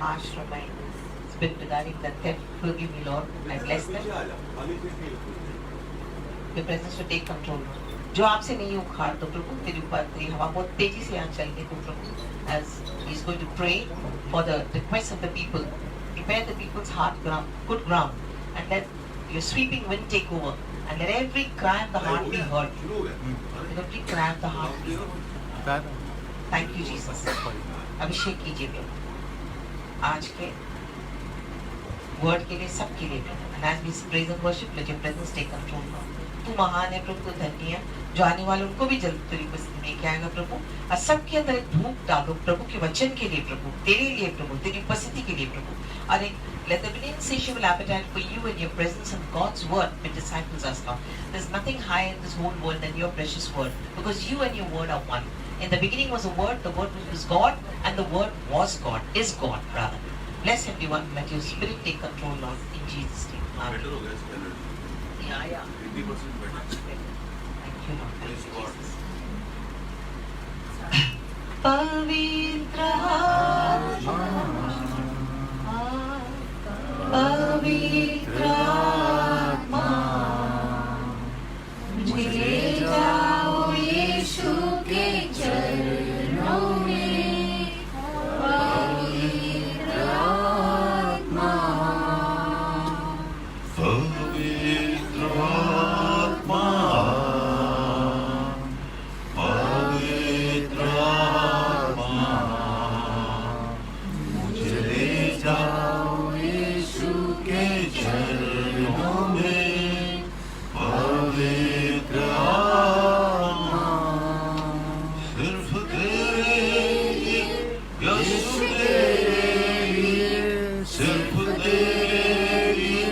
harsh reminders. It's been regarding the theft. Forgive me, Lord. I bless them. Your presence to take control. जो आपसे नहीं उखाड़ तो प्रभु तेरी ऊपर तेरी हवा बहुत तेजी से यहाँ चलने को प्रभु. As he's going to pray for the requests of the people, prepare the people's heart ground, good ground, and let your sweeping wind take over, and let every cry of the heart be heard. Let every cry of the heart be heard. Thank you, Jesus. अभिषेक कीजिए प्रभु आज के word के लिए, सबके लिए प्रभु. And as we praise and worship, let your presence take control now. तू महान है प्रभु, तू धन्य है. जो आने वाले उनको भी जल्द तेरी उपस्थिति में क्या आएगा प्रभु. और सबके अंदर एक भूख डालो प्रभु के वचन के लिए प्रभु, तेरे लिए प्रभु, तेरी उपस्थिति के लिए प्रभु. और एक let there be an insatiable appetite for you and your presence and God's word which disciples us now. There's nothing higher in this whole world than your precious word, because you and your word are one. In the beginning was a word, the word was God, and the word was God, is God rather. Bless everyone, let your spirit take control, Lord, in Jesus' name. Amen. Yeah. 80% better. Thank you, Lord. Thank you, Jesus. पवित्र आत्मा मुझे ले जाओ यीशु के चरणों में. पवित्र आत्मा, पवित्र आत्मा, पवित्र आत्मा, मुझे ले जाओ यीशु के चरणों में. पवित्र आत्मा, सिर्फ तेरे लिए, यीशु तेरे लिए, सिर्फ तेरे लिए,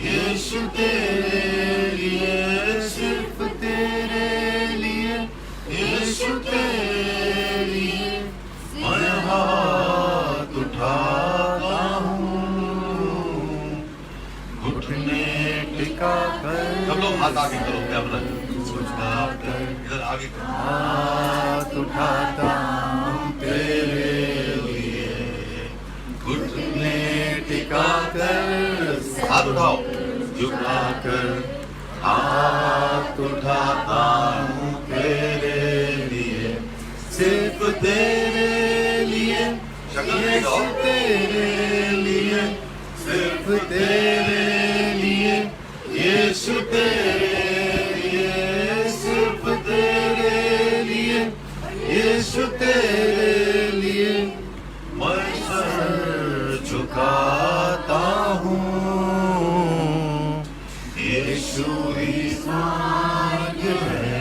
यीशु तेरे लिए, सिर्फ तेरे लिए, यीशु तेरे लिए, मैं हाथ उठाता हूँ, घुटने टिका कर. सब लोग हाथ आगे करो, क्या बोला? इधर आगे करो. हाथ उठाता हूँ तेरे लिए, घुटने टिका कर. हाथ उठाओ, झुका कर. हाथ उठाता हूँ तेरे लिए, सिर्फ तेरे लिए, यीशु तेरे लिए, सिर्फ तेरे लिए, यीशु तेरे लिए, सिर्फ तेरे लिए, यीशु तेरे लिए, मैं सर झुकाता हूँ. यीशु ही मार्ग है,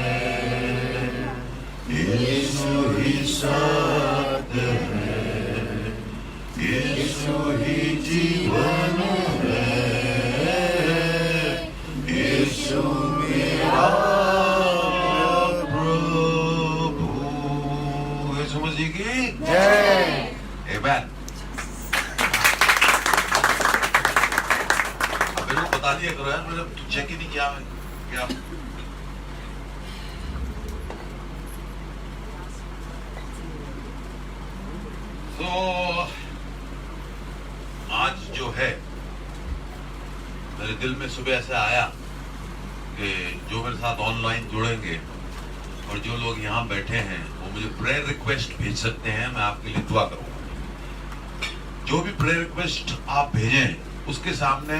यीशु ही सत्य है, यीशु ही जीवन है, यीशु मेरा प्रभु. यीशु मसीह की जय. आमेन. अब मेरे को बता दिया करो यार, मैंने चेक ही नहीं किया. मैं क्या तो आज जो है मेरे दिल में सुबह ऐसे आया कि जो मेरे साथ ऑनलाइन जुड़ेंगे और जो लोग यहाँ बैठे हैं वो मुझे प्रेयर रिक्वेस्ट भेज सकते हैं. मैं आपके लिए दुआ करूंगा. जो भी प्रेयर रिक्वेस्ट आप भेजें उसके सामने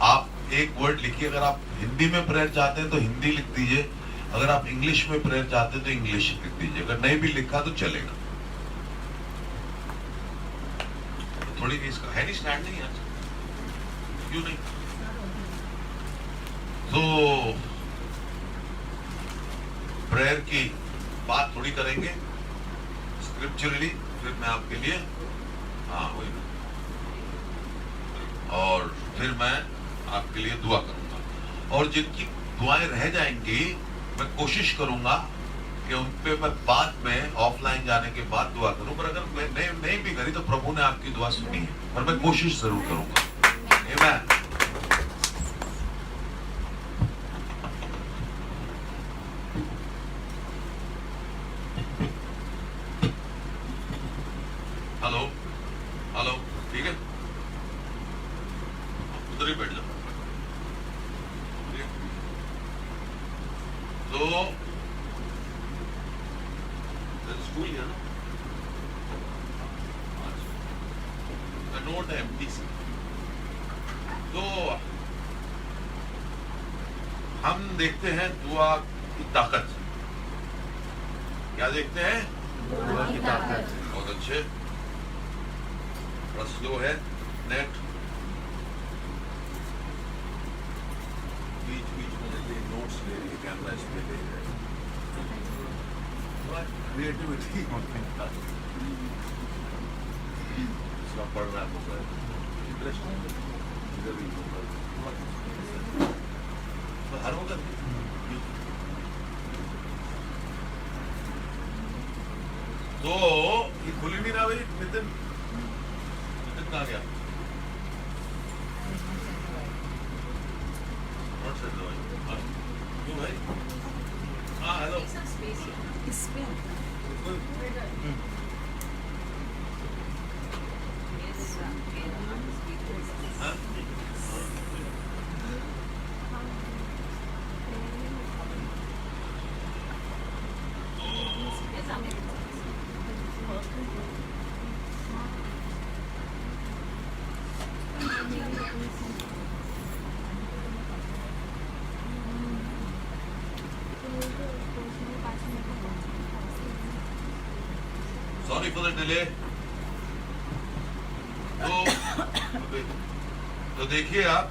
आप एक वर्ड लिखिए. अगर आप हिंदी में प्रेयर चाहते हैं तो हिंदी लिख दीजिए, अगर आप इंग्लिश में प्रेयर चाहते हैं तो इंग्लिश लिख दीजिए. अगर नहीं भी लिखा तो चलेगा. थोड़ी इसका है नहीं स्टैंड नहीं आज, क्यों नहीं? तो प्रेयर की बात थोड़ी करेंगे स्क्रिप्चरली, फिर मैं आपके लिए वही, और फिर मैं आपके लिए दुआ करूंगा. और जिनकी दुआएं रह जाएंगी मैं कोशिश करूंगा कि उन पे मैं बाद में ऑफलाइन जाने के बाद दुआ करूं. पर अगर मैं नहीं भी करी तो प्रभु ने आपकी दुआ सुनी है, पर मैं कोशिश जरूर करूंगा. आमीन. हेलो. हेलो, ठीक है, उधर ही बैठ जाओ। तो स्कूल है ना, नोट है एम्प्टी से। तो हम देखते हैं दुआ की ताकत। क्या देखते हैं? दुआ की ताकत। बहुत अच्छे, थोड़ा स्लो है नेट। बीच बीच में जैसे नोट्स ले रही है, कैमरा इस पे ले रहे हैं। क्रिएटिविटी इसका पढ़ रहा होगा, इंटरेस्ट इधर भी होगा, तो हर होगा। तो ये खुली नहीं रहा भाई। नितिन कहाँ गया? नोट सेट दो भाई। क्यों भाई? हाँ हेलो। हाँ? Sorry for the delay. तो देखिए आप,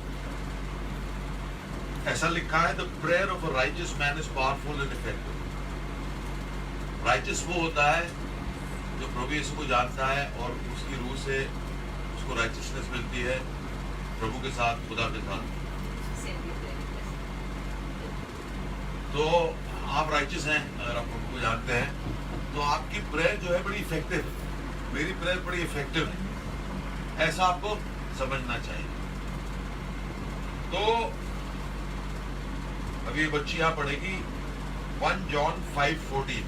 ऐसा लिखा है the prayer of a righteous man is powerful and effective. Righteous वो होता है जो प्रभु यीशु को जानता है और उसकी रूह से उसको राइचियसनेस मिलती है प्रभु के साथ, खुदा के साथ। तो आप राइचियस हैं अगर आप प्रभु को जानते हैं, तो आपकी प्रेयर जो है बड़ी इफेक्टिव है। मेरी प्रेयर बड़ी इफेक्टिव है, ऐसा आपको समझना चाहिए। तो अभी ये बच्ची यहां पढ़ेगी 1 जॉन 5:14।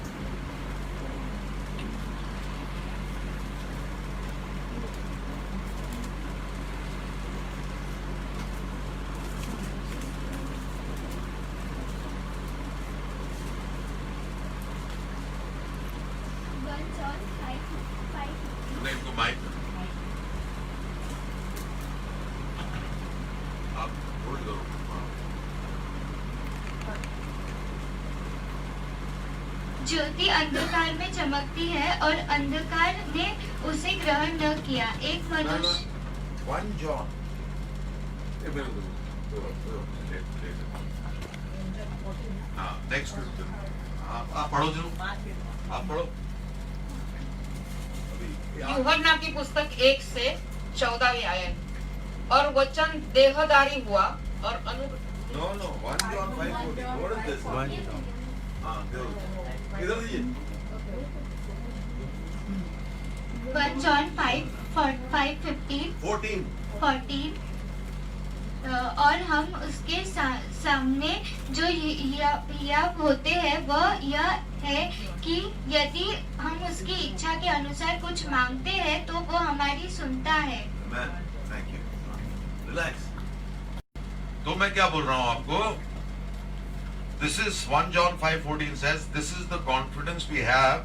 इनको माइक आप होल्ड करो। ज्योति अंधकार में चमकती है और अंधकार ने उसे ग्रहण न किया। एक मनुष्य 1 जॉन हाँ नेक्स्ट आप पढ़ो जरूर, आप पढ़ो। यूहन्ना की पुस्तक 1 से 14वीं आयत। और वचन देहधारी हुआ और नो 1 John 5:14 what is this? 1 John। हाँ इधर दीजिए। 1 John 5:15 14 और हम उसके सामने जो हियाब होते हैं वह यह है कि यदि हम उसकी इच्छा के अनुसार कुछ मांगते हैं तो वो हमारी सुनता है। Thank you, relax. तो मैं क्या बोल रहा हूं आपको? This is 1 John 5:14 says, this is the confidence we have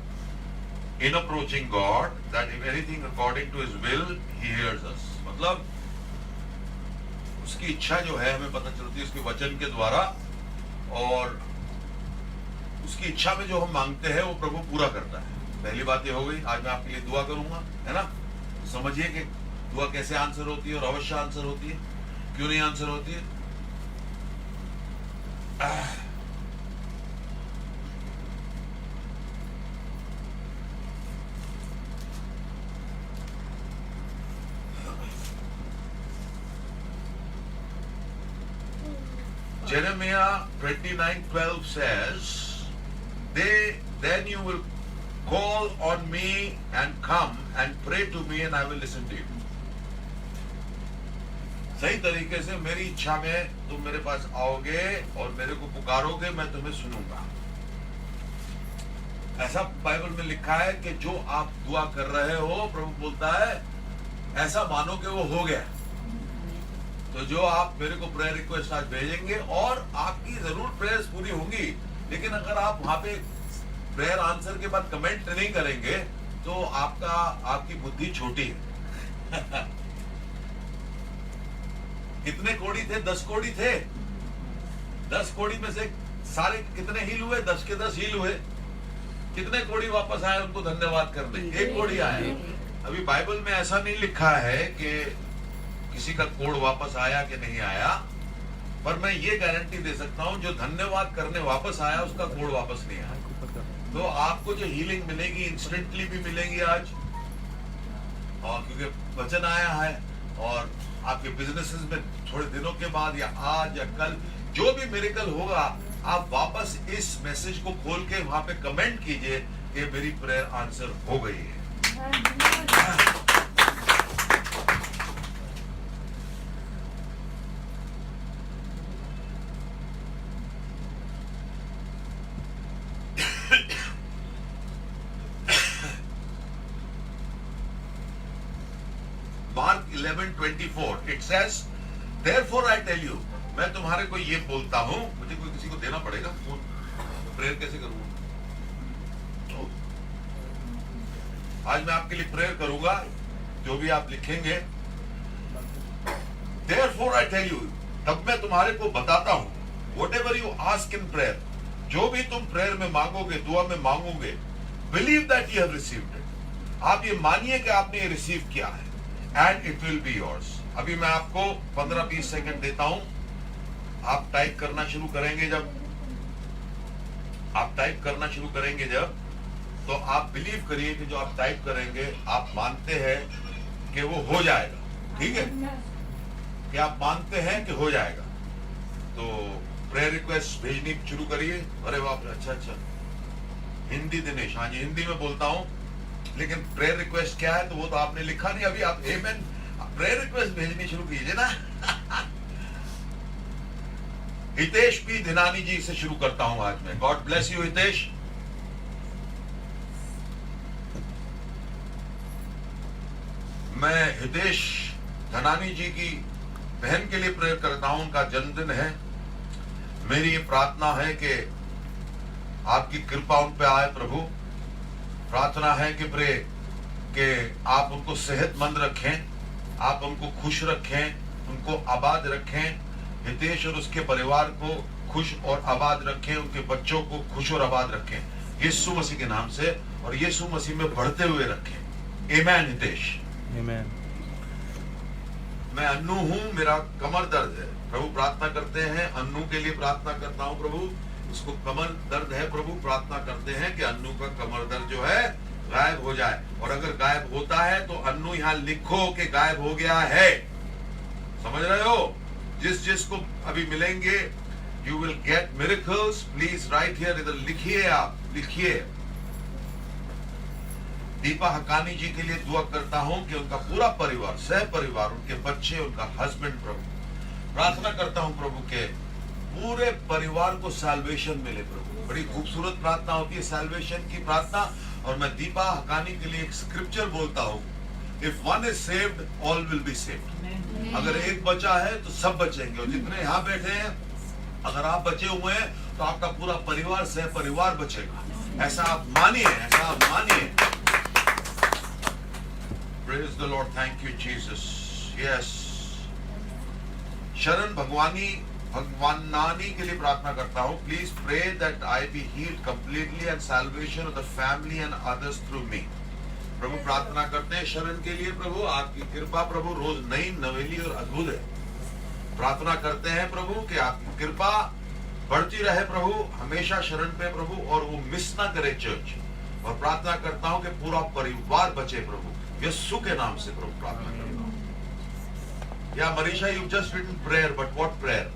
in approaching God, that if anything according to His will, He hears us. मतलब उसकी इच्छा जो है हमें पता चलती है उसके वचन के द्वारा, और उसकी इच्छा में जो हम मांगते हैं वो प्रभु पूरा करता है। पहली बात ये हो गई। आज मैं आपके लिए दुआ करूंगा, है ना? समझिए कि दुआ कैसे आंसर होती है और अवश्य आंसर होती है, क्यों नहीं आंसर होती है। Jeremiah 29:12 says, then you will call on me and come and pray to me and I will listen to you. सही तरीके से मेरी इच्छा में तुम मेरे पास आओगे और मेरे को पुकारोगे, मैं तुम्हें सुनूंगा। ऐसा बाइबल में लिखा है कि जो आप दुआ कर रहे हो, प्रभु बोलता है ऐसा मानो कि वो हो गया। तो जो आप मेरे को प्रेयर रिक्वेस्ट आज भेजेंगे, और आपकी जरूर प्रेयर्स पूरी होंगी, लेकिन अगर आप वहां पे प्रेयर आंसर के बाद कमेंट नहीं करेंगे तो आपकी बुद्धि छोटी है। कितने कोड़ी थे? 10 कोड़ी थे। 10 कोड़ी में से सारे कितने हील हुए? 10 के 10 हील हुए। कितने कोड़ी वापस आए उनको धन्यवाद करने? 1 कोड़ी आया। अभी बाइबल में ऐसा नहीं लिखा है कि किसी का कोड वापस आया कि नहीं आया, पर मैं ये गारंटी दे सकता हूं जो धन्यवाद करने वापस आया उसका कोड वापस नहीं आया। तो आपको जो हीलिंग मिलेगी इंस्टेंटली भी मिलेगी आज, और क्योंकि वचन आया है, और आपके बिजनेसेस में थोड़े दिनों के बाद या आज या कल जो भी मिरेकल होगा, आप वापस इस मैसेज को खोल के वहां पे कमेंट कीजिए कि मेरी प्रेयर आंसर हो गई है। Mark 11:24 it says, therefore I tell you, मैं तुम्हारे को ये बोलता हूं, मुझे कोई किसी को देना पड़ेगा फोन, प्रेयर कैसे करूंगा? आज मैं आपके लिए प्रेयर करूंगा, जो भी आप लिखेंगे। therefore I tell you, तब मैं तुम्हारे को बताता हूं, whatever you ask in prayer, जो भी तुम प्रेयर में मांगोगे, दुआ में मांगोगे, believe that you have received it, आप ये मानिए कि आपने ये रिसीव किया है, and it will be yours। अभी मैं आपको 15-20 सेकंड देता हूं, आप टाइप करना शुरू करेंगे जब तो आप बिलीव करिए कि जो आप टाइप करेंगे आप मानते हैं कि वो हो जाएगा। ठीक है, कि आप मानते हैं कि हो जाएगा। तो प्रेयर रिक्वेस्ट भेजनी शुरू करिए। अरे बाप रे, अच्छा हिंदी दिनेश, हाँ जी हिंदी में बोलता हूँ, लेकिन प्रेयर रिक्वेस्ट क्या है तो वो तो आपने लिखा नहीं अभी। आप आमेन प्रेयर रिक्वेस्ट भेजनी शुरू कीजिए ना। हितेश पी धिनानी जी से शुरू करता हूं आज मैं। God bless you Hitesh. मैं हितेश धनानी जी की बहन के लिए प्रेयर करता हूं, उनका जन्मदिन है। मेरी ये प्रार्थना है कि आपकी कृपा उन पे आए प्रभु। प्रार्थना है कि आप उनको सेहतमंद रखें, आप उनको खुश रखें, उनको आबाद रखें। हितेश और उसके परिवार को खुश और आबाद रखें, उनके बच्चों को खुश और आबाद रखें यीशु मसीह के नाम से, और यीशु मसीह में बढ़ते हुए रखें। आमेन। हितेश आमेन। मैं अन्नू हूं, मेरा कमर दर्द है प्रभु, प्रार्थना करते हैं। अन्नू के लिए प्रार्थना करता हूं प्रभु, उसको कमर दर्द है प्रभु, प्रार्थना करते हैं कि अन्नू का कमर दर्द जो है गायब हो जाए। और अगर गायब होता है तो अन्नू यहाँ लिखो कि गायब हो गया है। समझ रहे हो? जिस को अभी मिलेंगे, you will get miracles. Please right here, इधर लिखिए, आप लिखिए। दीपा हकानी जी के लिए दुआ करता हूं कि उनका पूरा परिवार, सह परिवार, उनके बच्चे, उनका हस्बैंड प्रभु, प्रार्थना करता हूं प्रभु के पूरे परिवार को सैल्वेशन मिले प्रभु। बड़ी खूबसूरत प्रार्थना होती है सैल्वेशन की प्रार्थना। और मैं दीपा हकानी के लिए एक स्क्रिप्चर बोलता हूं, if one is saved all will be saved. अगर एक बचा है तो सब बचेंगे। और जितने यहाँ बैठे हैं, अगर आप बचे हुए हैं तो आपका पूरा परिवार, सह परिवार बचेगा। ऐसा आप मानिए, ऐसा आप मानिए। Praise the Lord, thank you Jesus. Yes. शरण भगवानानी के लिए प्रार्थना करता हूँ। Please pray that I be healed completely and salvation of the family and others through me. प्रभु प्रार्थना करते हैं शरण के लिए प्रभु, आपकी कृपा प्रभु रोज नई, नवेली और अद्भुत है। प्रार्थना करते हैं प्रभु कि आपकी कृपा बढ़ती रहे प्रभु हमेशा शरण पे प्रभु, और वो मिस ना करे चर्च। और प्रार्थना करता हूँ कि पूरा परिवार बचे प्रभु, यीशु के नाम से प्रभु प्रार्थना करता हूँ। या Marisha, you just written prayer, but what prayer?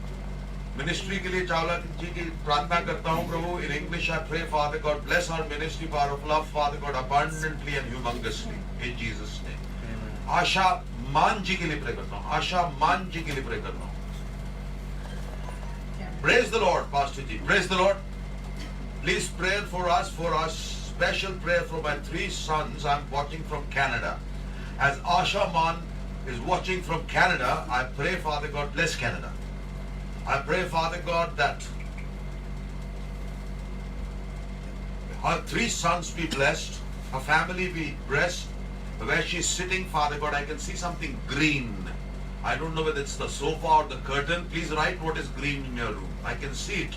Ministry के लिए चावला जी की प्रार्थना करता हूँ प्रभु। In English I pray, father God bless our ministry, power of love, father God abundantly and humongously in Jesus name. Asha Maan ji के लिए प्रे करता हूँ, आशा मान जी के लिए प्रे करता हूँ। Praise the Lord pastor ji, praise the Lord. Please pray for us, special prayer for my 3 sons I'm watching from Canada. As Asha Man is watching from Canada, I pray, Father God, bless Canada. I pray, Father God, that her 3 sons be blessed, her family be blessed. Where she's sitting, Father God, I can see something green. I don't know whether it's the sofa or the curtain. Please write what is green in your room. I can see it.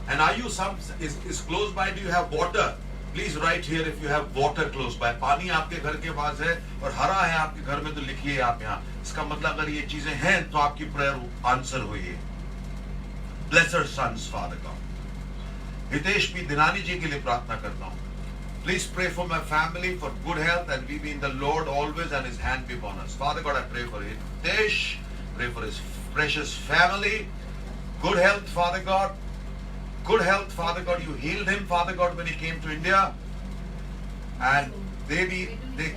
And are you is close by? Do you have water? Please write here if you have water close by. पानी आपके घर के पास है और हरा है आपके घर में तो लिखिए आप यहाँ. इसका मतलब अगर ये चीजें हैं तो आपकी prayer आंसर हुई है. Bless her sons, Father God. Hitesh P Dinani ji के लिए प्रार्थना करता हूँ. Please pray for my family for good health and we be in the Lord always and His hand be upon us. Father God, I pray for Hitesh. Pray for his precious family. Good health, Father God. Good health, Father God. You healed him, Father God, when he came to India. And they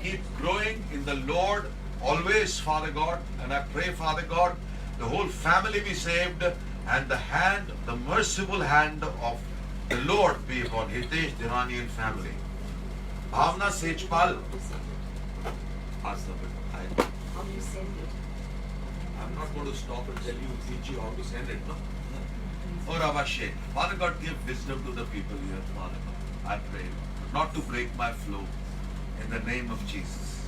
keep growing in the Lord always, Father God. And I pray, Father God, the whole family be saved and the merciful hand of the Lord be upon Hitesh Dhinani and family. Bhavna Sejpal. I'm not going to stop and tell you, teach you how to send it, no? Or Avashe. Father God, give wisdom to the people here, Father God. I pray not to break my flow in the name of Jesus.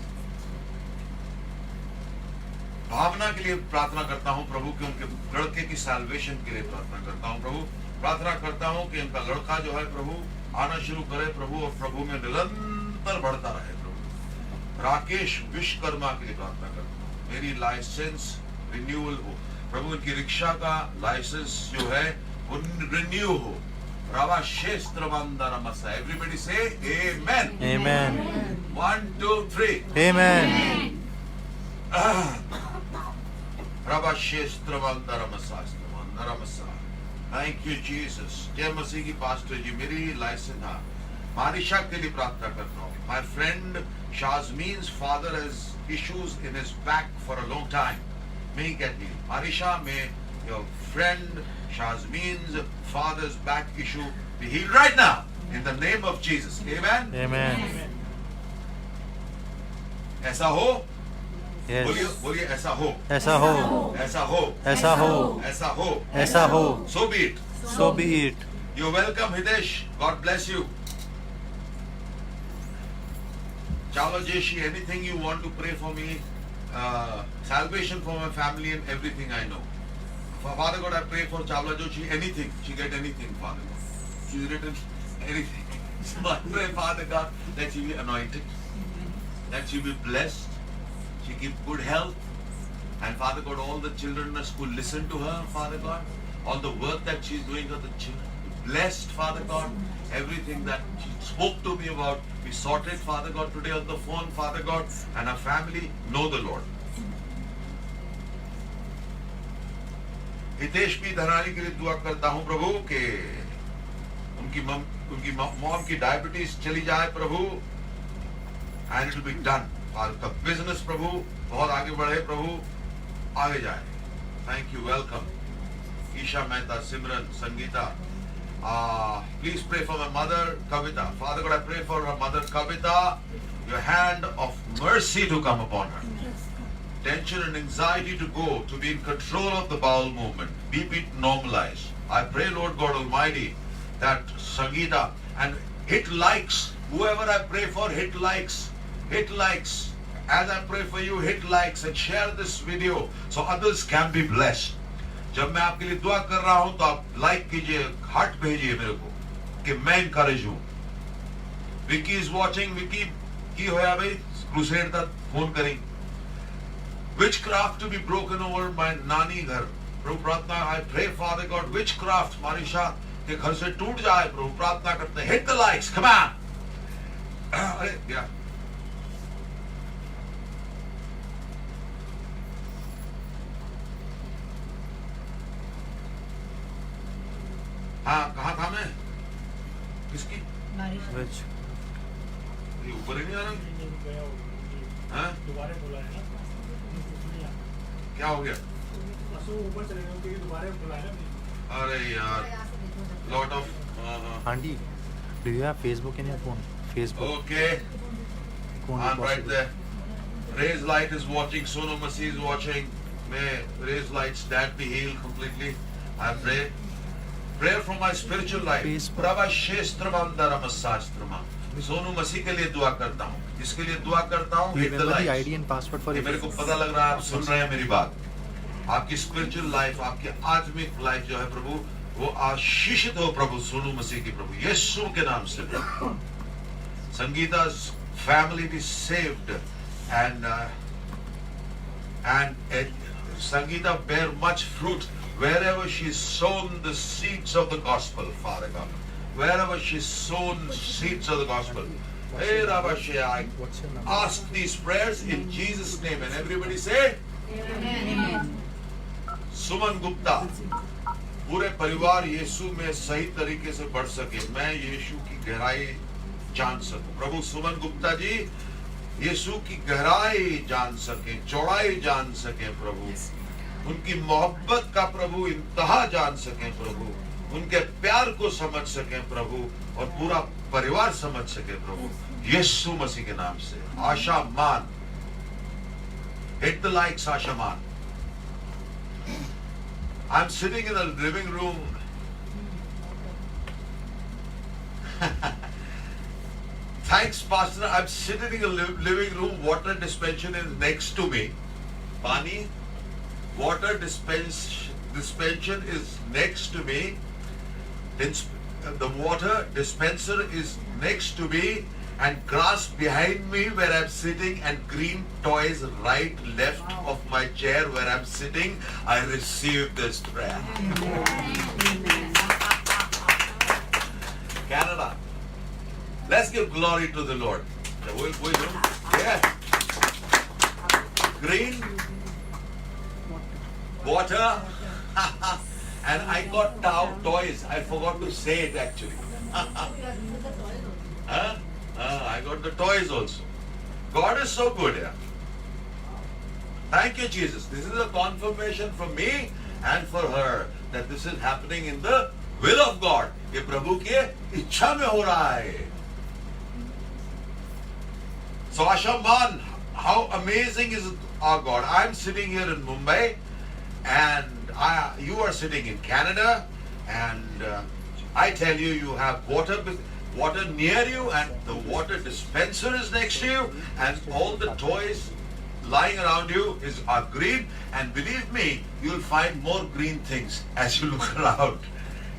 भावना के लिए प्रार्थना करता हूँ प्रभु कि उनके लड़के की salvation के लिए प्रार्थना करता हूँ प्रभु. प्रार्थना करता हूँ कि उनका लड़का जो है प्रभु आना शुरू करे प्रभु और प्रभु में निरंतर बढ़ता रहे प्रभु. राकेश विश्वकर्मा के लिए प्रार्थना करता हूँ मेरी लाइसेंस रिन्यूअल हो प्रभु. उनकी रिक्शा का लाइसेंस जो है वो रिन्यू हो. रावा क्षेत्र मंदरमसा. एवरीबॉडी से आमेन. Amen. 1 2 3 Amen. Rabba Shestra Mandaramasa. Thank you, Jesus. जय मसीह की पास्टर जी मेरी लाइसेंस था. मारिशा के लिए प्रार्थना करता हूँ. My friend Shazmin's father has issues in his back for a long time. May he get healed. Marisha, may your friend Shazmin's father's back issue be healed right now in the name of Jesus. Amen. Amen. ऐसा हो. Yes. बोलिए ऐसा हो. ऐसा हो. ऐसा हो. ऐसा हो. ऐसा हो. ऐसा हो. So be it. So be it. You're welcome, Hitesh. God bless you. Chalo Jeshi, anything you want to pray for me, salvation for my family and everything I know. Father God, I pray for Chawla Joshi, anything. She get anything, Father God. She's written anything. So I pray, Father God, that she be anointed, that she be blessed, she keep good health, and Father God, all the children in the school listen to her, Father God, all the work that she's doing for the children. Blessed, Father God, everything that she spoke to me about, we sorted, Father God, today on the phone, Father God, and our family know the Lord. Hitesh P Dhanani के लिए दुआ करता हूँ प्रभु कि उनकी mom की diabetes चली जाए प्रभु, and it will be done. का बिजनेस प्रभु बहुत आगे बढ़े प्रभु, आगे जाए. Thank you. Welcome Isha Mehta, Simran, Sangeeta. Please pray for my mother Kavita. Father God, I pray for her mother Kavita, your hand of mercy to come upon her. Tension and anxiety to go, to be in control of the bowel movement. BP normalized. I pray, Lord God Almighty, that Sangeeta, and hit likes. Whoever I pray for, hit likes. Hit likes. As I pray for you, hit likes and share this video so others can be blessed. जब मैं आपके लिए दुआ कर रहा हूं तो आप लाइक कीजिए, हार्ट भेजिए मेरे को कि मैं इनकरेज हूं. Vicky is watching. विकी की होया भाई क्रूसेड तक फोन करी. Witchcraft to be broken over my नानी घर. प्रभु प्रार्थना, I pray Father God, witchcraft Marisha के घर से टूट जाए प्रभु. प्रार्थना करते हैं. Hit the likes, come on. अरे क्या हाँ कहाँ था मैं? किसकी? Which? ये ऊपर ही नहीं आ रहा. हाँ? दोबारा बोला है ना. क्या हो गया? ऊपर चले गए क्योंकि दोबारा बोला है ना. अरे यार, lot of. Andy, do you have Facebook in your phone? Facebook. Okay. Phone I'm right possible. there. Raise Light is watching. Sonu Masih is watching. May Raise Light's dad be healed completely. I pray. Prayer for my spiritual life. Prabha Shestrabandara Masastrama. Sonu मसीह के लिए दुआ करता हूँ, इसके लिए दुआ करता हूँ। ID and password for मेरे को पता लग रहा है आप सुन रहे हैं मेरी बात। आपकी स्पिरिचुअल लाइफ, आपकी आत्मिक लाइफ जो है प्रभु, वो आशीषित हो प्रभु, सोनू मसीह की प्रभु यीशु के नाम से। संगीता's family be saved and Sangeeta bear much fruit wherever she's sown the seeds of the gospel, Father God. Wherever she's sown seeds of the gospel. Hey Rabashe, I ask these prayers in Jesus' name, and everybody say Amen. Suman Gupta, पूरे परिवार यीशु में सही तरीके से बढ़ सके, मैं यीशु की गहराई जान सकूं। प्रभु सुमन गुप्ता जी यीशु की गहराई जान सके, चौड़ाई जान सके प्रभु, उनकी मोहब्बत का प्रभु इंतहा जान सके प्रभु, उनके प्यार को समझ सके प्रभु, और पूरा परिवार समझ सके प्रभु यीशु मसीह के नाम से। आशा मान, hit the likes आशा मान। I'm sitting in a living room thanks pastor, I'm sitting in a living room, water dispensation is next to me, pani water dispensation is next to me, the water dispenser is next to me, and grass behind me where I'm sitting, and green toys right left of my chair where I'm sitting. I receive this prayer. Canada, let's give glory to the Lord. Yeah. Green water and I got toys. I forgot to say it actually. I got the toys also. God is so good, yeah. Thank you, Jesus. This is a confirmation for me and for her that this is happening in the will of God. ये प्रभु की इच्छा में हो रहा है. So Asha Man, how amazing is our God? I'm sitting here in Mumbai, and you are sitting in Canada, and I tell you, you have water near you, and the water dispenser is next to you, and all the toys lying around you are green, and believe me, you'll find more green things as you look around.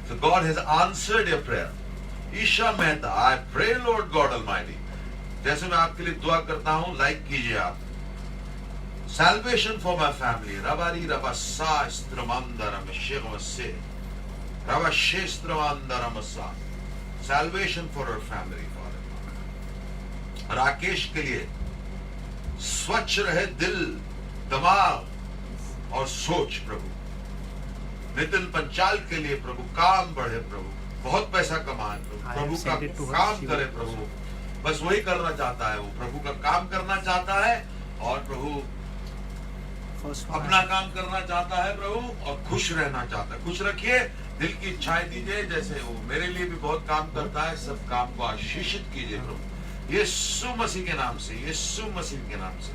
So God has answered your prayer. Isha Mehta, I pray Lord God Almighty, जैसे मैं आपके लिए दुआ करता हूँ, like कीजिए आप. Salvation for my family. Rabari Rabasa Stramandaramashe Rabashestramandaramasha. Salvation for our family, Father. Rakesh के लिए स्वच्छ रहे दिल, दिमाग और सोच प्रभु. नितिन पंचाल के लिए प्रभु काम बढ़े प्रभु, बहुत पैसा कमाए प्रभु का काम करे प्रभु, बस वही करना चाहता है, वो प्रभु का काम करना चाहता है और प्रभु अपना काम करना चाहता है प्रभु, और खुश रहना चाहता है. खुश रखिए, दिल की इच्छाएं दीजिए, जैसे वो मेरे लिए भी बहुत काम करता है, सब काम को आशीषित कीजिए प्रभु यीशु मसीह के नाम से, यीशु मसीह के नाम से.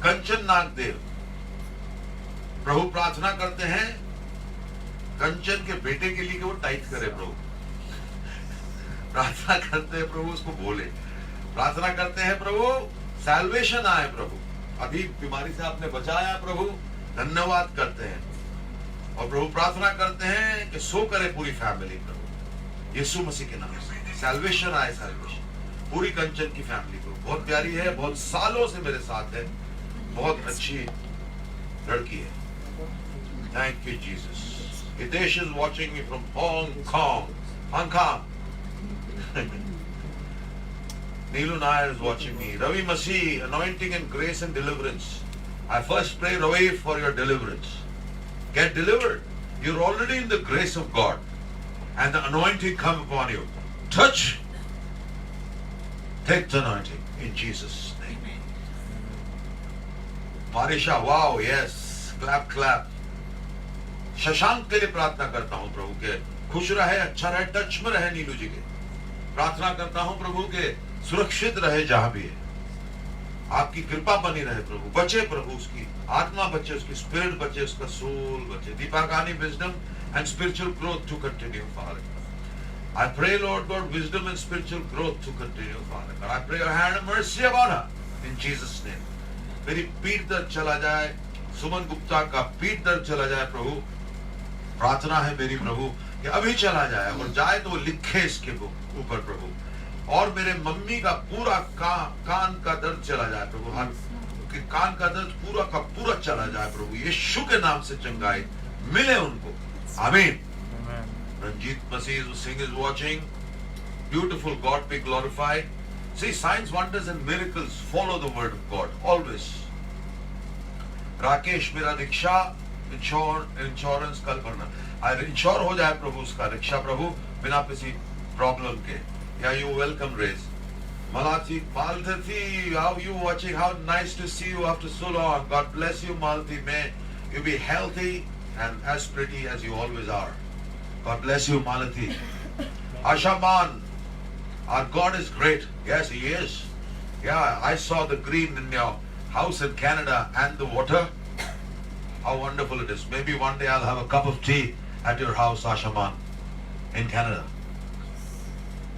कंचन नागदेव प्रभु प्रार्थना करते हैं कंचन के बेटे के लिए कि वो टाइट करे प्रभु. प्रार्थना करते हैं प्रभु उसको बोले, प्रार्थना करते हैं प्रभु सैल्वेशन आए प्रभु, अभी बीमारी से आपने बचाया प्रभु, धन्यवाद करते हैं. और प्रभु प्रार्थना करते हैं कि सो करे पूरी फैमिली प्रभु यीशु मसीह के नाम से. सैल्वेशन आए, सैल्वेशन पूरी कंचन की फैमिली को. बहुत प्यारी है, बहुत सालों से मेरे साथ है, बहुत अच्छी लड़की है. Thank you Jesus. Hitesh is watching me from Hong Kong. Neelu Nair is watching me. Ravi Masih, anointing and grace and deliverance. I first pray, Ravi, for your deliverance. Get delivered. You're already in the grace of God, and the anointing come upon you. Touch. Take the anointing in Jesus' name. Marisha, wow, yes. Clap, clap. Shashank के लिए प्रार्थना करता हूं प्रभु के खुश रहे, अच्छा रहे, टच में रहे नीलू जी के. प्रार्थना करता हूं प्रभु के सुरक्षित रहे जहां भी है, आपकी कृपा बनी रहे प्रभु, बचे प्रभु, उसकी आत्मा बचे, उसकी स्पिरिट बचे, उसका सोल बचे। दीपा गानी wisdom and spiritual growth to continue father. I pray, Lord God, wisdom and spiritual growth to continue, Father God. I pray your hand of mercy upon her in Jesus' name. मेरी पीठ दर्द चला जाए, सुमन गुप्ता का पीठ दर्द चला जाए प्रभु। प्रार्थना है मेरी प्रभु कि अभी चला जाए, और जाए तो वो लिखे इसके ऊपर प्रभु। और मेरे मम्मी का पूरा कान का दर्द चला जाए प्रभु, हर कि कान का दर्द पूरा का पूरा चला जाए प्रभु। यीशु के नाम से चंगाई मिले उनको, आमीन। Ranjit Masih Singh is watching. Beautiful, God be glorified. See, signs, wonders and miracles follow the word of God always. Rakesh, मेरा रिक्शा इंश्योरेंस कल भरना, इंश्योर हो जाए प्रभु उसका रिक्शा प्रभु, बिना किसी प्रॉब्लम के। या यू वेलकम रेज Malathi, Malati, how you watching? How nice to see you after so long. God bless you, Malati. May you be healthy and as pretty as you always are. God bless you, Malati. Ashaman, our God is great. Yes, He is. Yeah, I saw the green in your house in Canada and the water. How wonderful it is. Maybe one day I'll have a cup of tea at your house, Ashaman, in Canada.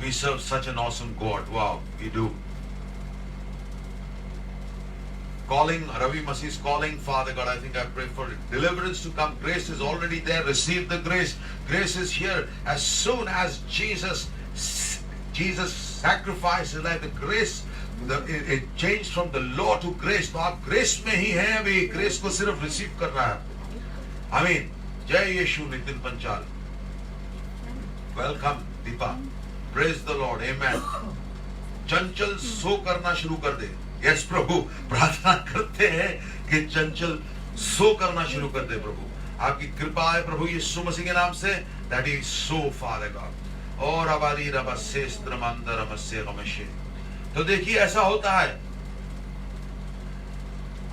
We serve such an awesome God. Wow, we do. Calling, Ravi Masih is calling, Father God, I think I pray for deliverance to come. Grace is already there. Receive the grace. Grace is here. As soon as Jesus sacrificed his life, the grace, it changed from the law to grace. तो आप grace में ही हैं अभी, grace को सिर्फ receive कर रहा है। आमीन। जय यीशु। Nitin Panchal, welcome Deepa. Praise the Lord, amen। चंचल सो करना शुरू कर दे। यस प्रभु, प्रार्थना करते हैं कि चंचल सो करना शुरू कर दे प्रभु। आपकी कृपा है प्रभु यीशु मसीह के नाम से, that he so Father God। और अबारी रबसेस्त्र मंदर मस्से गमशे। तो देखिए ऐसा होता है,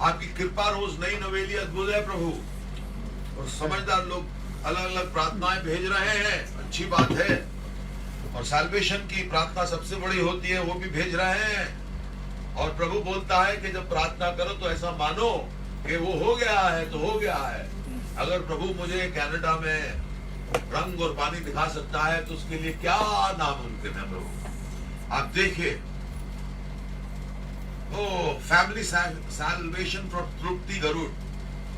आपकी कृपा रोज नई नवेली अद्भुत है प्रभु, और समझदार लोग अलग अलग प्रार्थनाएं भेज रहे हैं, अच्छी बात है। और सैल्वेशन की प्रार्थना सबसे बड़ी होती है, वो भी भेज रहे हैं। और प्रभु बोलता है कि जब प्रार्थना करो तो ऐसा मानो कि वो हो गया है तो हो गया है। अगर प्रभु मुझे कनाडा में रंग और पानी दिखा सकता है तो उसके लिए क्या नामुमकिन है प्रभु। आप देखिए, ओ फैमिली सैल्वेशन फॉर तृप्ति गरुड़।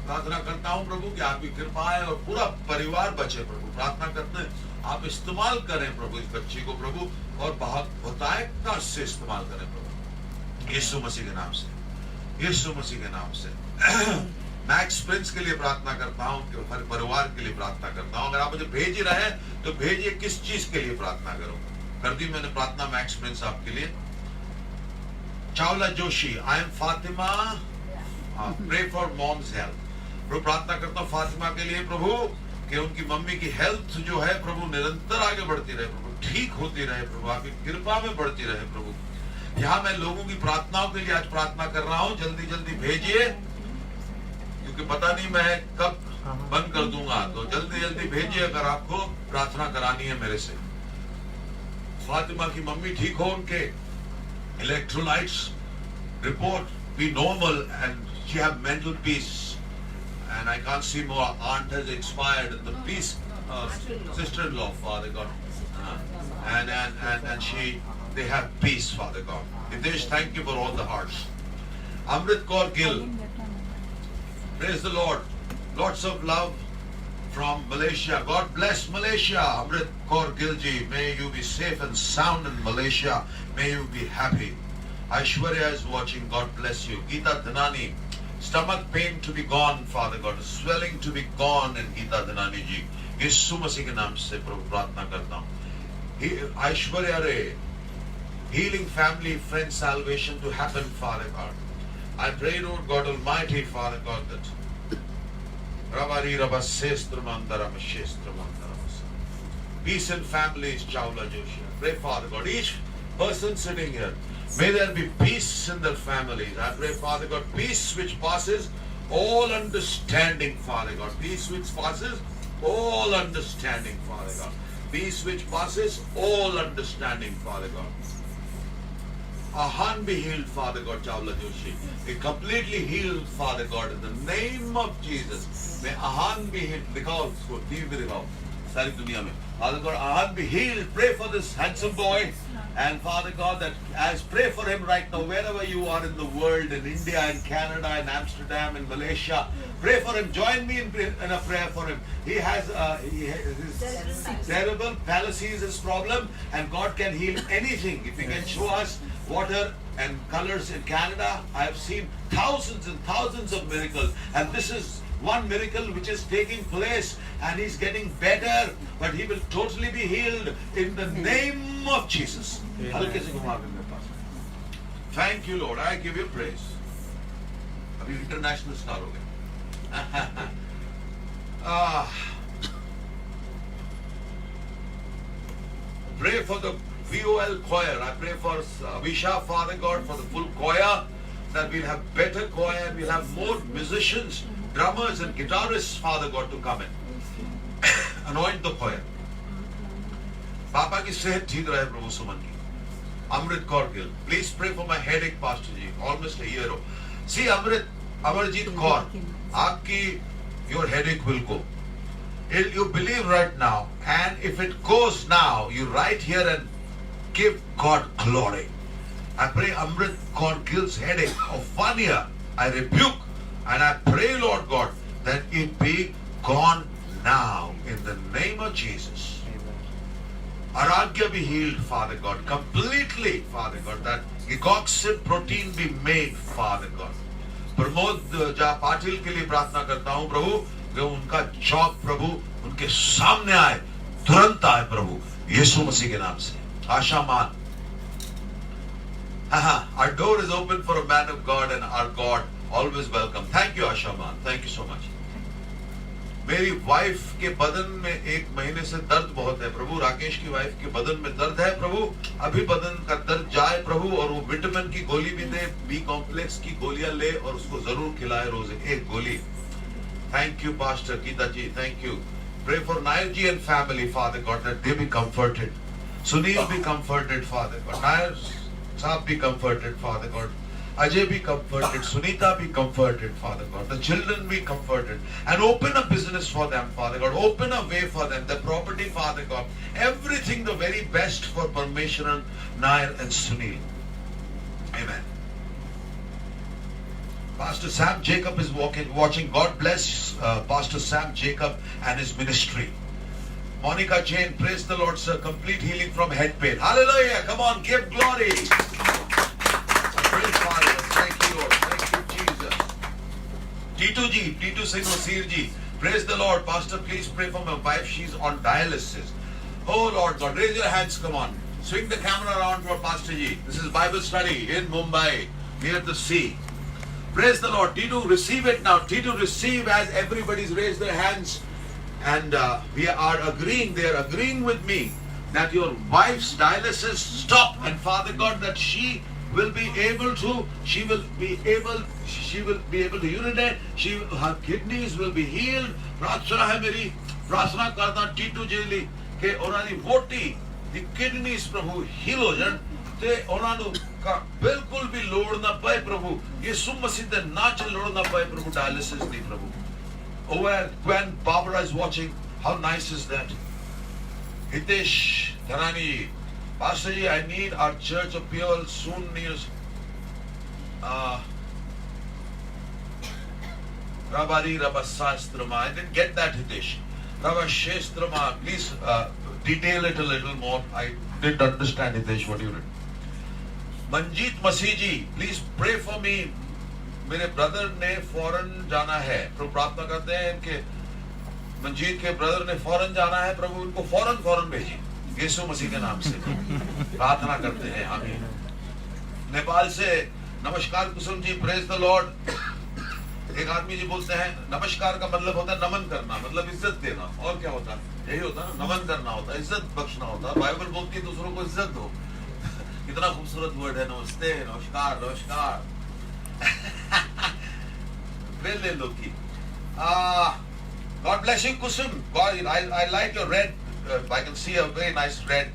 प्रार्थना करता हूं प्रभु कि आपकी कृपा है और पूरा परिवार बचे प्रभु। प्रार्थना करते हैं आप इस्तेमाल करें प्रभु इस बच्ची को प्रभु, और बहुत बहुतायत से इस्तेमाल करें प्रभु यीशु मसीह के नाम से, यीशु मसीह के नाम से। मैक्स प्रिंस के लिए प्रार्थना करता हूं, उनके हर परिवार के लिए प्रार्थना करता हूं। अगर आप मुझे भेज ही रहे हैं तो भेजिए किस चीज के लिए प्रार्थना करो। कर दी मैंने प्रार्थना मैक्स प्रिंस आपके लिए। Chawla Joshi, I am Fatima, pray for mom's health. प्रभु प्रार्थना करता हूँ फातिमा के लिए प्रभु कि उनकी मम्मी की हेल्थ जो है प्रभु निरंतर आगे बढ़ती रहे प्रभु, ठीक होती रहे प्रभु, आपकी कृपा में बढ़ती रहे प्रभु। यहाँ मैं लोगों की प्रार्थनाओं के लिए आज प्रार्थना कर रहा हूँ, जल्दी जल्दी भेजिए, क्योंकि पता नहीं मैं कब बंद कर दूंगा, तो जल्दी जल्दी भेजिए अगर आपको प्रार्थना करानी है मेरे से। फातिमा की मम्मी ठीक हो, उनके electrolytes report B normal and she have mental peace, and I can't see more. Aunt has expired, and the peace sister-in-law, Father God, and they have peace, Father God. Hitesh, thank you for all the hearts. Amrit Kaur Gill, praise the Lord. Lots of love from Malaysia. God bless Malaysia. Amrit Kaur Gill ji, may you be safe and sound in Malaysia. May you be happy. Aishwarya is watching. God bless you. Geeta Dhanani, stomach pain to be gone, Father God, swelling to be gone in Geeta Dhanani ji। यीशु मसीह के नाम से प्रभु प्रार्थना करता हूँ। Aishwarya Ray, healing family, friend salvation to happen, Father God. I pray, Lord God Almighty, Father God, that Ravari Rabasestra Mandara Mashestra Mandara, peace in families, Chawla Joshi. Pray, Father God, each person sitting here, may there be peace in their families. I pray, Father God, peace which passes all understanding, Father God. Peace which passes all understanding, Father God. peace which passes all understanding, Father God. Ahan be healed, Father God, Chawla Joshi. Be completely healed, Father God, in the name of Jesus. May Ahan be healed. Dikhao usko, TV pe dikhao. Sari duniya mein. Father God, Ahan be healed. Pray for this handsome boy. And Father God, that as pray for him right now, wherever you are in the world, in India, in Canada, in Amsterdam, in Malaysia, pray for him. Join me in a prayer for him. He has cerebral palsy is his problem, and God can heal anything. If He can show us water and colors in Canada, I have seen thousands and thousands of miracles, and this is one miracle which is taking place, and he's getting better, but he will totally be healed in the name of Jesus. हल्के से घुमा दे मेरे पास. Thank you, Lord. I give you praise. अभी international star हो गए. Pray for the VOL choir. I pray for Avisha, Father God, for the full choir, that we'll have better choir, we'll have more musicians, drummers and guitarists, Father God, to come in. Anoint the choir. Papa ki sehat theek rahe Prabhu Suman ki. Amrit Kaur Gill. Please pray for my headache, Pastor Ji. Almost a year ago. See, Amarjit Kaur, aapki, your headache will go. You believe right now, and if it goes now, you write here and give God glory. I pray Amrit Kaur Gill's headache of 1 year, I rebuke and I pray, Lord God, that it be gone now in the name of Jesus. Aragya be healed, Father God, completely, Father God, that ecoxin protein be made, Father God. Pramod जा पाटिल के लिए प्रार्थना करता हूँ प्रभु, वे उनका job प्रभु उनके सामने आए, तुरंत आए प्रभु, यीशु मसीह के नाम से. आशा मान. Our door is open for a man of God, and our God always welcome. Thank you, Asha Man. Thank you so much. मेरी वाइफ के बदन में 1 महीने से दर्द बहुत है प्रभु. राकेश की वाइफ के बदन में दर्द है प्रभु. अभी बदन का दर्द जाए प्रभु, और वो विटामिन की गोली भी दे, बी कॉम्प्लेक्स की गोलियां ले, और उसको जरूर खिलाए रोज 1 गोली. Thank you, Pastor Geeta ji. Thank you. Pray for Nair ji and family, Father God, that they be comforted. Sunil be comforted, Father God. Nair Saab be comforted, Father God. Ajay be comforted. Sunita be comforted, Father God. The children be comforted. And open a business for them, Father God. Open a way for them. The property, Father God. Everything the very best for Parmeshwaran, Nair and Sunil. Amen. Pastor Sam Jacob is watching. God bless Pastor Sam Jacob and his ministry. Monica Jane, praise the Lord, sir. Complete healing from head pain. Hallelujah. Come on, give glory. Praise Father. Thank you, Lord. Thank you, Jesus. Titu Singh Vasir ji, praise the Lord. Pastor, please pray for my wife. She's on dialysis. Oh Lord God, raise your hands. Come on. Swing the camera around for Pastor Ji. This is Bible study in Mumbai, near the sea. Praise the Lord. Titu, receive it now. Titu, receive as everybody's raised their hands. And we are agreeing, they are agreeing with me that your wife's dialysis stop, and Father God, that she will be able to urinate, her kidneys will be healed. प्रार्थना है मेरी, प्रार्थना करता टीटू जी के उन्होंने मोटी the kidneys Prabhu heal हो जान, ते उन्होंने का बिल्कुल भी लोड़ ना पाए प्रभु, यीशु मसीह दे नाच लोड़ ना पाए प्रभु dialysis the Prabhu. Oh, well, when Barbara is watching, how nice is that? Hitesh Dhanani, Pastor Ji, I need our church of Pure soon news. Rabari Rabasastrama. I didn't get that, Hitesh. Rabashestrama, please detail it a little more. I didn't understand, Hitesh, what you read. Manjeet Masiji, please pray for me. मेरे brother ने foreign जाना है, प्रभु प्रार्थना करते हैं इनके मंजीत के brother ने फॉरेन जाना है, प्रभु उनको फॉरेन भेजिए यीशु मसीह के नाम से प्रार्थना करते हैं. आमीन. नेपाल से नमस्कार Kusum ji, praise the Lord. एक आदमी जी बोलते हैं नमस्कार का मतलब होता है नमन करना, मतलब इज्जत देना, और क्या होता है? यही होता है, नमन करना होता है, इज्जत बख्शना होता है. बाइबल बोलती है दूसरों को इज्जत दो. कितना खूबसूरत वर्ड है, नमस्ते, नमस्कार, नमस्कार. God bless you, Kusum. God, I like your red I can see a very nice red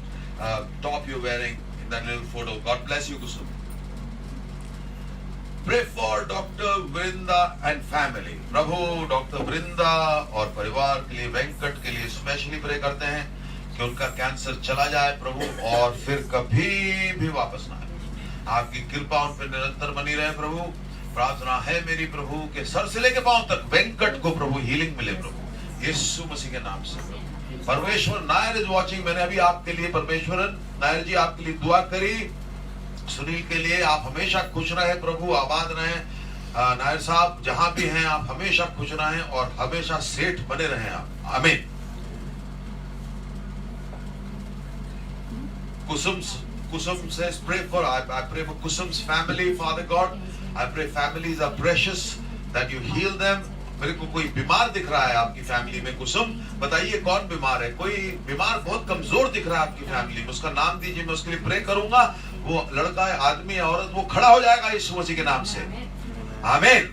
top you're wearing in that little photo. God bless you, Kusum. Pray for Dr. Vrinda and family. प्रभु doctor Vrinda और परिवार के लिए, वेंकट के लिए specially pray करते हैं कि उनका कैंसर चला जाए प्रभु, और फिर कभी भी वापस ना आए। आपकी कृपा उन पर निरंतर बनी रहे प्रभु। प्रार्थना है मेरी प्रभु के सर से लेके पांव तक वेंकट को प्रभु हीलिंग मिले प्रभु, यीशु मसीह के नाम से। परमेश्वर नायर इज वॉचिंग। मैंने अभी आपके लिए, परमेश्वरन नायर जी, आपके लिए दुआ करी। सुनील के लिए आप हमेशा खुश रहे प्रभु, आबाद रहे। नायर साहब जहां भी हैं आप हमेशा खुश रहें और हमेशा सेठ बने रहें आप, आमीन। Kusum says, pray for, I pray for Kusum's family, Father God. I pray families are precious, that you heal them. मेरे को कोई बीमार दिख रहा है आपकी फैमिली में, कुसुम बताइए कौन बीमार है? कोई बीमार बहुत कमजोर दिख रहा है आपकी फैमिली में, उसका नाम दीजिए, मैं उसके लिए प्रे करूंगा। वो लड़का है, आदमी है, औरत, वो खड़ा हो जाएगा यीशु मसीह के नाम से, आमीन।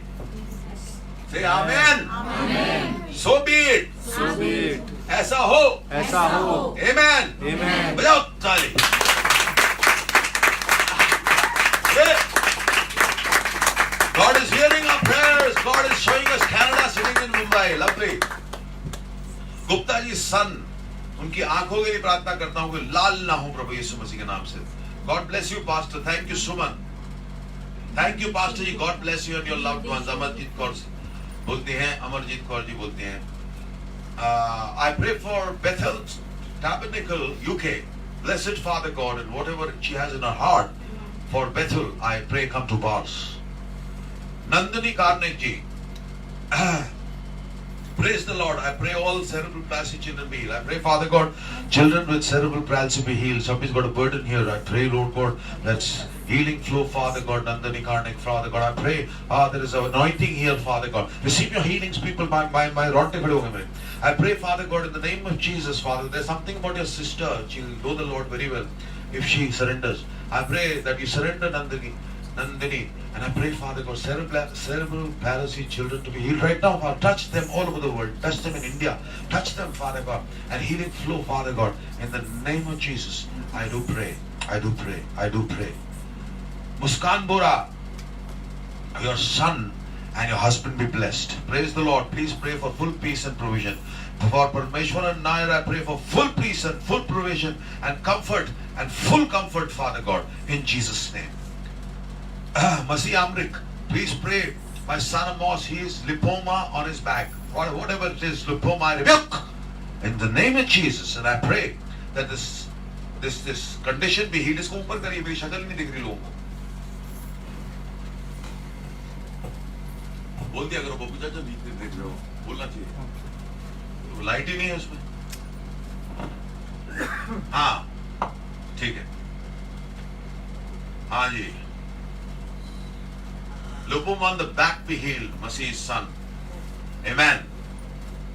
से आमीन। सो बी इट। ऐसा हो, ऐसा हो। आमीन। आमीन। बजाओ ताली। God is hearing our prayers. God is showing us Canada sitting in Mumbai. Lovely. Gupta ji सन, उनकी आंखों के लिए प्रार्थना करता हूं कि लाल ना हो प्रभु यीशु मसीह के नाम से। God bless you, Pastor. Thank you, Suman. Thank you, Pastor ji. God bless you and your loved ones. Amarjeet Kaur बोलती हैं, अमरजीत कौर जी बोलती हैं। I pray for Bethel Tabernacle, UK. Blessed Father God, and whatever she has in her heart for Bethel, I pray come to pass. Nandini Karnik ji, praise the Lord. I pray all cerebral palsy children be healed. I pray, Father God, children with cerebral palsy be healed. Somebody's got a burden here. I pray, Lord God, that's healing flow, Father God. Nandini Karnik, Father God, I pray, there is an anointing here, Father God. Receive your healings, people. My rotte khade ho gaye mere. I pray, Father God, in the name of Jesus, Father, there's something about your sister. She'll know the Lord very well if she surrenders. I pray that you surrender Nandini, and I pray, Father God, cerebral palsy children to be healed right now, Father. Touch them all over the world. Touch them in India. Touch them, Father God. And healing flow, Father God. In the name of Jesus, I do pray. I do pray. I do pray. Muskan Bora, your son and your husband be blessed. Praise the Lord. Please pray for full peace and provision. For Parmeshwar and Nair, I pray for full peace and full provision and comfort and full comfort, Father God, in Jesus' name. Masi Amrik, please pray. My son Amos, he is lipoma on his back. Whatever it is, lipoma, I rebuke in the name of Jesus. And I pray that this condition be healed. इसको ऊपर करिए, मेरी शक्ल नहीं दिख रही लोगों को। बोल दिया करो बब्बू चाचा, नहीं देख रहे हो, बोलना चाहिए। लाइट ही नहीं है उसमें। हाँ ठीक है, हाँ जी। Lupum on the back be healed, Masi's son. Amen.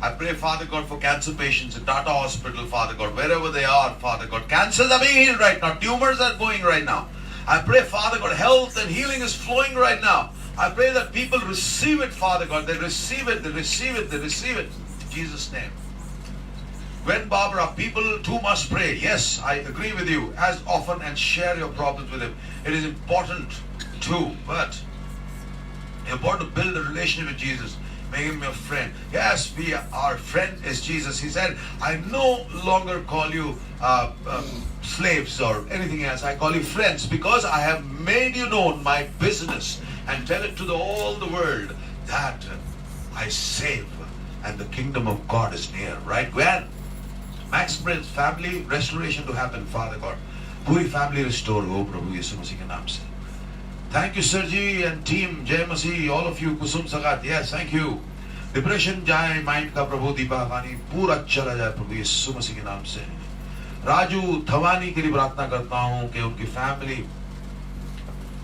I pray, Father God, for cancer patients in Tata Hospital, Father God, wherever they are, Father God. Cancers are being healed right now. Tumors are going right now. I pray, Father God, health and healing is flowing right now. I pray that people receive it, Father God. They receive it, they receive it, they receive it. In Jesus' name. When Barbara, people too must pray. Yes, I agree with you as often and share your problems with him. It is important too, but important to build a relationship with Jesus. Make him your friend. Yes, our friend is Jesus. He said, I no longer call you slaves or anything else. I call you friends because I have made you known my business and tell it to all the world that I save and the kingdom of God is near. Right, Gwen? Max Prince, family restoration to happen, Father God. पूरी family restore हो प्रभु यीशु मसीह के नाम से. Thank you, Sergi and team, Jai Masih, all of you, Kusum Sagat. Yes, thank you. Depression जाए mind का प्रभु दीपावानी पूरा चला जाए प्रभु यीशु मसीह के नाम से. राजू थवानी के लिए प्रार्थना करता हूँ कि उनकी फैमिली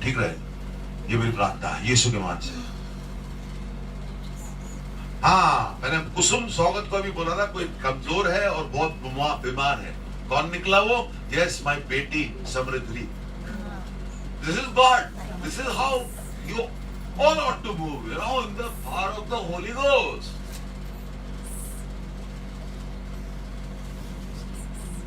ठीक रहे. ये मेरी प्रार्थना है यीशु के नाम से. हाँ, मैंने कुसुम स्वागत को भी बोला था, कोई कमजोर है और बहुत बीमार है. कौन निकला वो? Yes, my बेटी समृद्धि. This is God. This is how you all ought to move, in the power of the Holy Ghost.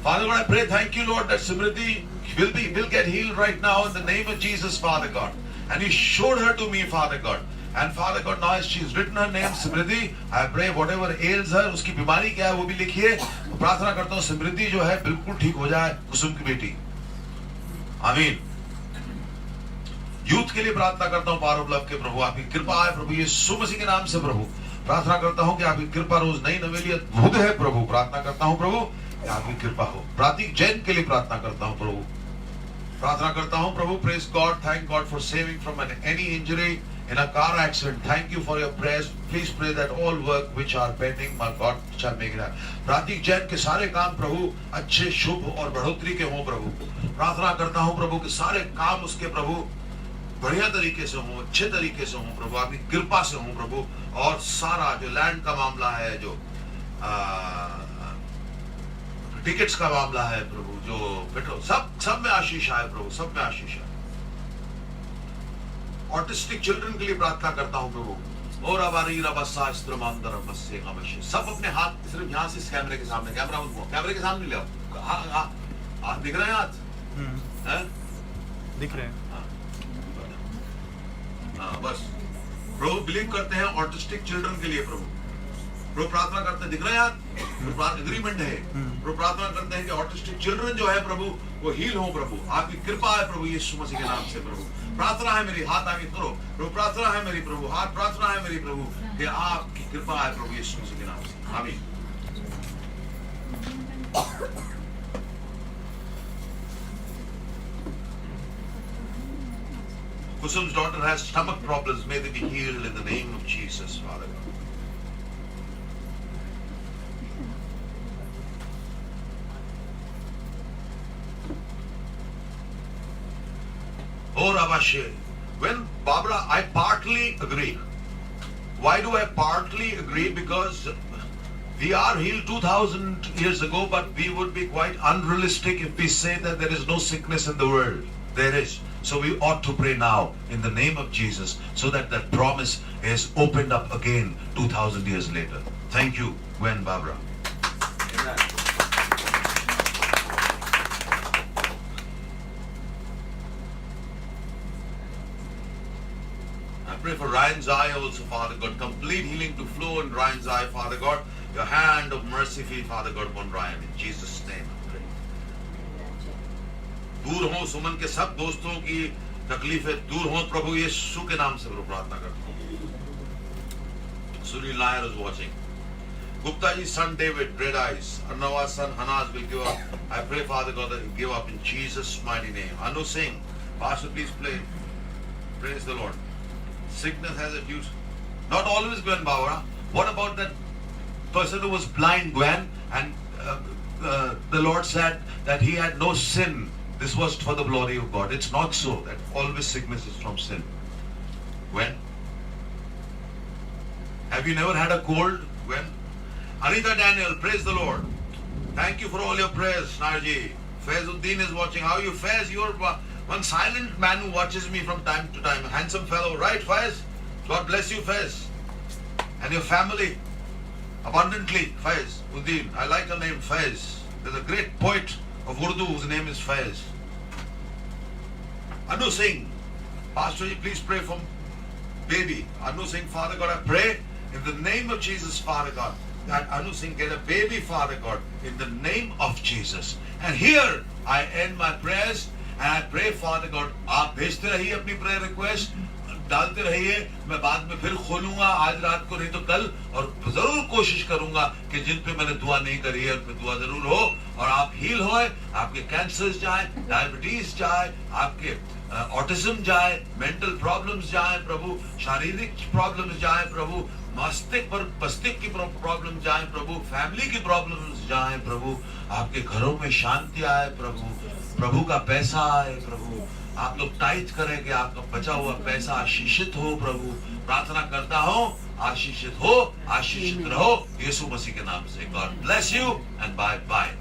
Father God, I pray, thank you, Lord, that Simriddhi will get healed right now in the name of Jesus, Father God. And you showed her to me, Father God. And Father God, now as she's written her name, Simriddhi, I pray whatever ails her, उसकी बीमारी क्या है वो भी लिखिए. प्रार्थना करता हूँ सिमृद्धि जो है बिल्कुल ठीक हो जाए, कुसुम की बेटी. आमीन. यूथ के लिए प्रार्थना करता हूँ पारोपलब्ध के प्रभु, आपकी कृपा है प्रभु यीशु मसीह के नाम से प्रभु. प्रार्थना करता हूँ कि आपकी कृपा रोज नई नवेली अद्भुत है प्रभु. प्रार्थना करता हूँ प्रभु कि आपकी कृपा हो. प्रतीक जैन के लिए प्रार्थना करता हूँ प्रभु. प्रार्थना करता हूँ प्रभु. Praise God, thank God for saving from any injury in a car accident. Thank you for your prayers. Please pray that all work which are pending, my God, shall make it happen. प्रतीक जैन के सारे काम प्रभु अच्छे, शुभ और बढ़ोतरी के हों प्रभु. प्रार्थना करता हूँ प्रभु कि सारे काम उसके प्रभु बढ़िया तरीके से हों, अच्छे तरीके से हों प्रभु, आपकी कृपा से हों प्रभु. और सारा जो लैंड का मामला है, जो टिकट्स का मामला है प्रभु, जो पेट्रोल, सब में आशीष आए प्रभु, सब में आशीष आए. ऑटिस्टिक चिल्ड्रन के लिए प्रार्थना करता हूं प्रभु. और सब अपने हाथ सिर्फ यहाँ से इस कैमरे के सामने, कैमरे के सामने ले आओ. हाथ दिख रहे हैं? हाथ दिख रहे हैं. हाँ, बस प्रभु बिलीव करते हैं ऑटिस्टिक चिल्ड्रन के लिए प्रभु. प्रभु प्रार्थना करते हैं, दिख रहे हैं हाथ, एग्रीमेंट है. प्रभु प्रार्थना करते हैं कि ऑटिस्टिक चिल्ड्रन जो है प्रभु वो हील हो प्रभु. आपकी कृपा है प्रभु यीशु मसीह के नाम से प्रभु. प्रार्थना है मेरी, हाथ आगे करो प्रभु. प्रार्थना है मेरी प्रभु, हाथ प्रार्थना है मेरी प्रभु कि आपकी कृपा है प्रभु यीशु मसीह के नाम से. आमीन. Kusum's daughter has stomach problems. May they be healed in the name of Jesus, Father God. Oh, Rabashe, when Barbara, I partly agree. Why do I partly agree? Because we are healed 2000 years ago, but we would be quite unrealistic if we say that there is no sickness in the world. There is. So we ought to pray now in the name of Jesus so that that promise is opened up again 2000 years later. Thank you, Gwen Barbara. Amen. I pray for Ryan's eye also, Father God. Complete healing to flow in Ryan's eye, Father God. Your hand of mercy, Father God, upon Ryan. In Jesus' name I pray. दूर हो सुमन के सब दोस्तों की तकलीफें दूर हो प्रभु यीशु के नाम से प्रार्थना करता हूँ. Sunil Nair is watching. Gupta ji's son David, red eyes. Arnava's son Hanaz will give up. I pray, Father God, that he'll give up in Jesus' mighty name. Anu Singh, Pastor, please play. Praise the Lord. Sickness has a use. Not always Gwen Bauer. What about that person who was blind, Gwen, and the Lord said that he had no sin. This was for the glory of God. It's not so that always sickness is from sin. Gwen? Have you never had a cold, Gwen? Anita Daniel, praise the Lord. Thank you for all your prayers, Narji. Faizuddin is watching. How are you, Faiz? You're one silent man who watches me from time to time. A handsome fellow, right, Faiz? God bless you, Faiz. And your family. Abundantly, Faiz. Uddin. I like the name Faiz. There's a great poet of Urdu whose name is Faiz. Anu Singh. Pastor, please pray for baby. Anu Singh, Father God, I pray in the name of Jesus, Father God, that Anu Singh get a baby, Father God, in the name of Jesus. And here I end my prayers and I pray, Father God, आप भेजते रहिए अपनी prayer request, डालते रहिए. मैं बाद में फिर खोलूंगा, आज रात को नहीं तो कल, और जरूर कोशिश करूंगा कि जिन पे मैंने दुआ नहीं करी है उन पे दुआ जरूर हो और आप हील होए. आपके कैंसर्स जाए, डायबिटीज जाए, आपके ऑटिज्म जाए, मेंटल प्रॉब्लम्स जाए प्रभु, शारीरिक प्रॉब्लम्स जाए प्रभु, मस्तिष्क की प्रॉब्लम जाए प्रभु, फैमिली की प्रॉब्लम्स जाए प्रभु, आपके घरों में शांति आए प्रभु, प्रभु का पैसा आए प्रभु, आप लोग टाइट करें कि आपका बचा हुआ पैसा आशीषित हो प्रभु. प्रार्थना करता हूँ, आशीषित हो, आशीषित रहो यीशु मसीह के नाम से. God bless you and bye bye.